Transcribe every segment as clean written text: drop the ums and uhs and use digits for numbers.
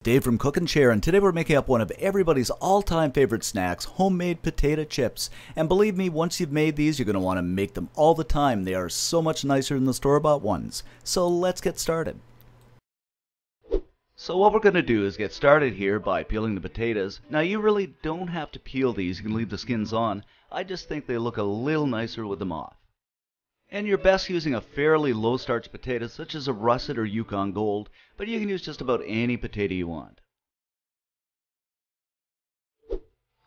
Dave from Cook and Share, and today we're making up one of everybody's all-time favorite snacks, homemade potato chips. And believe me, once you've made these, you're going to want to make them all the time. They are so much nicer than the store-bought ones. So let's get started. So what we're going to do is get started here by peeling the potatoes. Now you really don't have to peel these, you can leave the skins on. I just think they look a little nicer with them off. And you're best using a fairly low starch potato such as a russet or Yukon Gold, but you can use just about any potato you want.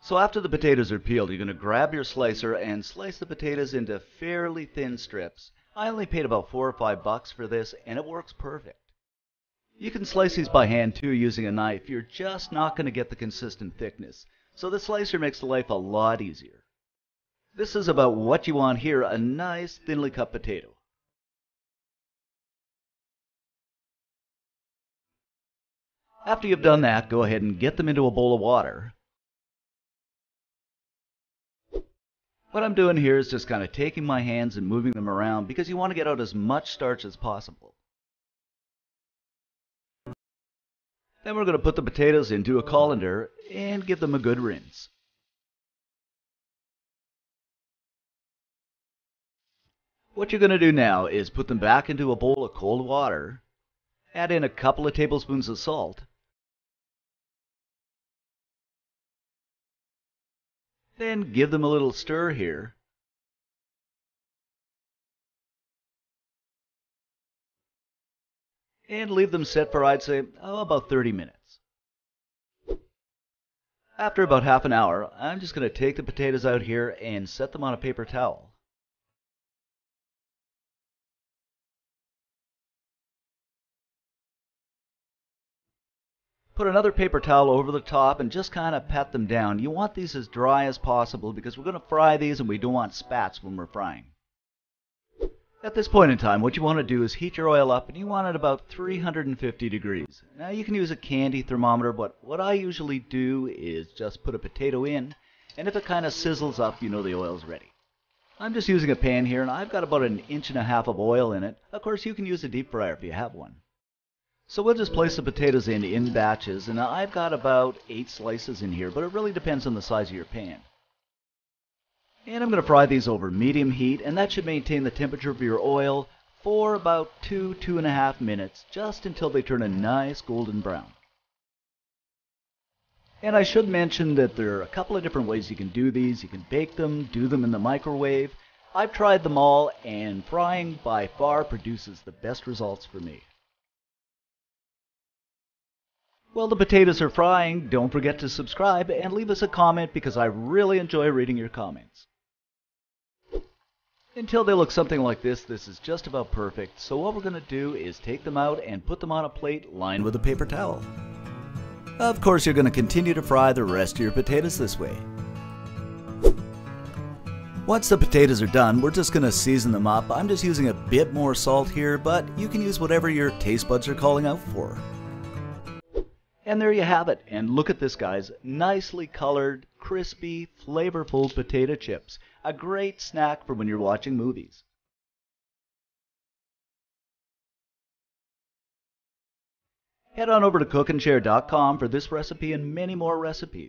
So after the potatoes are peeled, you're going to grab your slicer and slice the potatoes into fairly thin strips. I only paid about $4 or $5 for this, and it works perfect. You can slice these by hand too using a knife. You're just not going to get the consistent thickness, so the slicer makes life a lot easier. This is about what you want here, a nice thinly cut potato. After you've done that, go ahead and get them into a bowl of water. What I'm doing here is just kind of taking my hands and moving them around because you want to get out as much starch as possible. Then we're going to put the potatoes into a colander and give them a good rinse. What you're going to do now is put them back into a bowl of cold water, add in a couple of tablespoons of salt, then give them a little stir here, and leave them set for, I'd say, about 30 minutes. After about half an hour, I'm just going to take the potatoes out here and set them on a paper towel. Put another paper towel over the top and just kind of pat them down. You want these as dry as possible because we're going to fry these and we don't want spats when we're frying. At this point in time, what you want to do is heat your oil up, and you want it about 350 degrees. Now you can use a candy thermometer, but what I usually do is just put a potato in, and if it kind of sizzles up, you know the oil's ready. I'm just using a pan here, and I've got about 1.5 inches of oil in it. Of course, you can use a deep fryer if you have one. So we'll just place the potatoes in batches, and I've got about 8 slices in here, but it really depends on the size of your pan. And I'm going to fry these over medium heat, and that should maintain the temperature of your oil for about 2–2.5 minutes, just until they turn a nice golden brown. And I should mention that there are a couple of different ways you can do these. You can bake them, do them in the microwave. I've tried them all, and frying by far produces the best results for me. While the potatoes are frying, don't forget to subscribe and leave us a comment because I really enjoy reading your comments. Until they look something like this is just about perfect. So what we're going to do is take them out and put them on a plate lined with a paper towel. Of course, you're going to continue to fry the rest of your potatoes this way. Once the potatoes are done, we're just going to season them up. I'm just using a bit more salt here, but you can use whatever your taste buds are calling out for. And there you have it. And look at this, guys. Nicely colored, crispy, flavorful potato chips. A great snack for when you're watching movies. Head on over to cookandshare.com for this recipe and many more recipes.